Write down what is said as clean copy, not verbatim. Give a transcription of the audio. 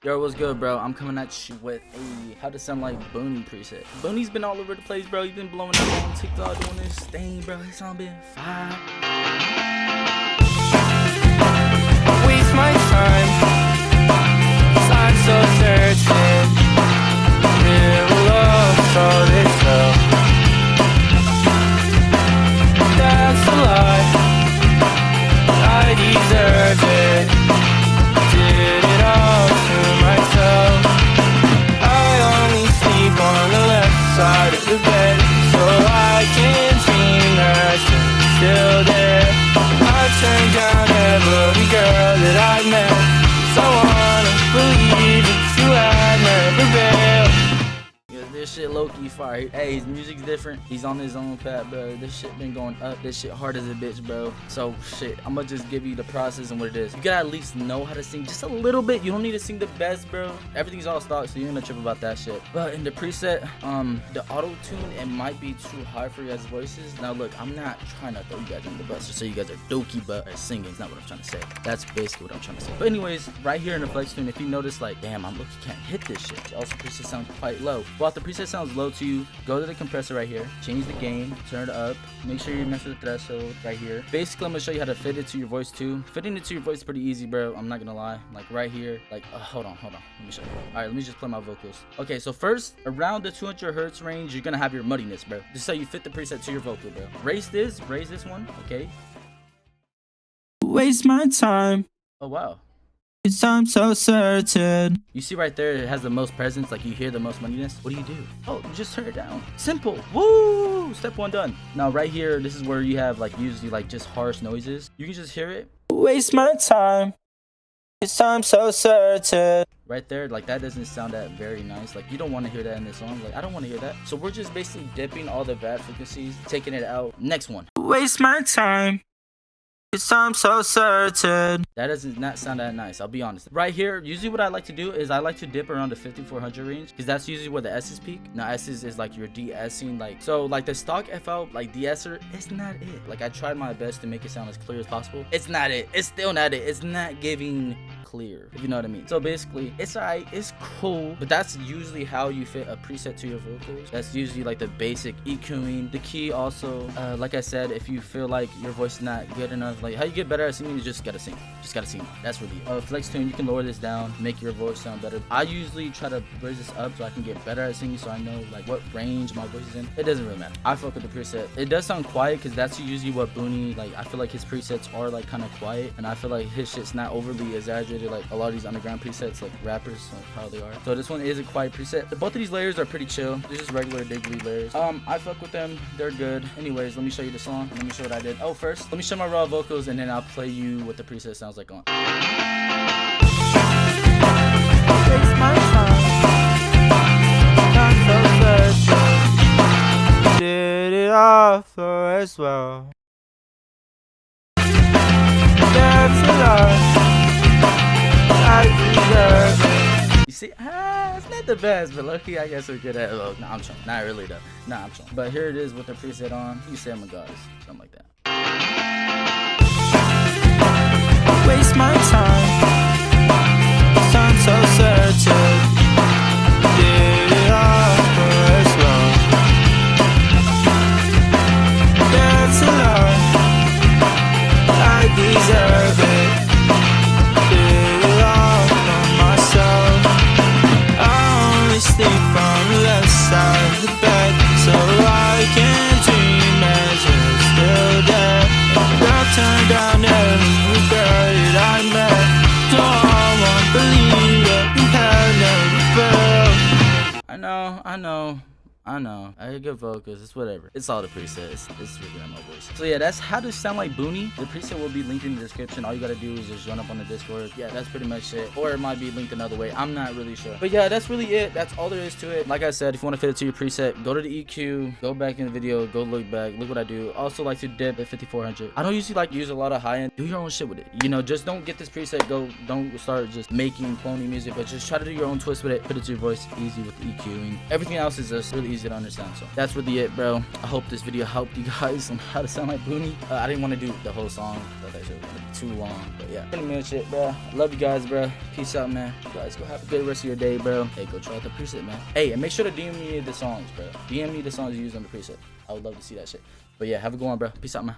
Yo, what's good, bro? I'm coming at you with a How to Sound Like BUNII preset. BUNII's been all over the place, bro. He's been blowing up on TikTok doing this thing, bro. His song been fire. Waste my time, 'cause I'm so certain real love for this love. That's a lie, I deserve it. Did it all to myself. I only sleep on the left side of the bed, so I can dream that you're still there. I turn down every girl that I met, so I wanna believe that you had never been. This shit low-key fire. Hey, his music's different. He's on his own path, bro. This shit been going up. This shit hard as a bitch, bro. So shit, I'm gonna just give you the process and what it is. You gotta at least know how to sing just a little bit. You don't need to sing the best, bro. Everything's all stock, so you're gonna trip about that shit. But in the preset, the auto-tune, it might be too high for you guys' voices. Now look, I'm not trying to throw you guys in the bus just so you guys are dopey but are singing. It's not what I'm trying to say. That's basically what I'm trying to say. But anyways, right here in the flex tune, if you notice, like, damn, I'm looking, can't hit this shit. Also, preset sounds quite low. Well, if the preset sounds low to you, go to the compressor right here, change the gain, turn it up, make sure you mess with the threshold right here. Basically, I'm gonna show you how to fit it to your voice too. Fitting it to your voice is pretty easy, bro. I'm not gonna lie. Like right here, like hold on, let me show you. All right, let me just play my vocals. Okay, so first, around the 200 hertz range, you're gonna have your muddiness, bro. Just so you fit the preset to your vocal, bro. Raise this one, okay? Waste my time, Oh wow. 'cause I'm so certain. You see right there, it has the most presence, like you hear the most moneyness. What do? Oh, you just turn it down. Simple. Woo! Step one done. Now right here, this is where you have like usually like just harsh noises. You can just hear it. Waste my time, 'cause I'm so certain. Right there, like that doesn't sound that very nice. Like you don't want to hear that in this song. Like I don't want to hear that. So we're just basically dipping all the bad frequencies, taking it out. Next one. Waste my time, 'cause I'm so certain. That doesn't not sound that nice, I'll be honest. Right here, usually what I like to do is I like to dip around the 5400 range, because that's usually where the S's peak. Now S's is like your de-essing, like so like the stock FL like de-esser, it's not it. Like I tried my best to make it sound as clear as possible. It's not it. It's still not it. It's not giving clear, if you know what I mean. So basically, it's alright, it's cool, but that's usually how you fit a preset to your vocals. That's usually like the basic EQing. The key also, like I said, if you feel like your voice is not good enough, like how you get better at singing, you just gotta sing. Just gotta sing. That's really it. Flex tune, you can lower this down, make your voice sound better. I usually try to raise this up so I can get better at singing, so I know like what range my voice is in. It doesn't really matter. I fuck with the preset. It does sound quiet because that's usually what BUNII, like I feel like his presets are like kind of quiet, and I feel like his shit's not overly exaggerated like a lot of these underground presets like rappers like how they are. So this one is a quiet preset. Both of these layers are pretty chill. They're just regular diggly layers. I fuck with them. They're good. Anyways, let me show you the song. Let me show what I did. Oh, first, let me show my raw vocals and then I'll play you what the preset sounds like on. Waste my time, I'm so certain. Did it all for as well. That's a lie, I deserve it. You see, it's not the best, but lucky I guess we're good at it. Oh, no, I'm trying. Not really though. Nah, I'm trying. But here it is with the preset on. You say I'm a goddess. Something like that. Waste my time, 'cause I'm so certain. Did it all for as well. That's a lie, I deserve it. Did it all for myself. I only sleep on the left side of the bed, so I can dream as you're still there. I'll turn down every girl that I met, so I won't believe that you had never felt. I know. I hear good vocals. It's whatever. It's all the preset. It's really not my voice. So yeah, that's How to Sound Like BUNII. The preset will be linked in the description. All you gotta do is just join up on the Discord. Yeah, that's pretty much it. Or it might be linked another way. I'm not really sure. But yeah, that's really it. That's all there is to it. Like I said, if you want to fit it to your preset, go to the EQ, go back in the video, go look back, look what I do. Also like to dip at 5400. I don't usually like use a lot of high end. Do your own shit with it. You know, just don't get this preset. Don't start just making cloney music, but just try to do your own twist with it. Put it to your voice easy with the EQing. Everything else is just really easy to understand. So that's really it, bro. I hope this video helped you guys on how to sound like BUNII. I didn't want to do the whole song. I thought that shit was gonna be too long, but yeah, pretty much it, bro. I love you guys, bro. Peace out, man. You guys go have a good rest of your day, bro. Hey, go try out the preset, man. Hey, and make sure to DM me the songs, bro. DM me the songs you use on the preset. I would love to see that shit. But yeah, have a good one, bro. Peace out, man.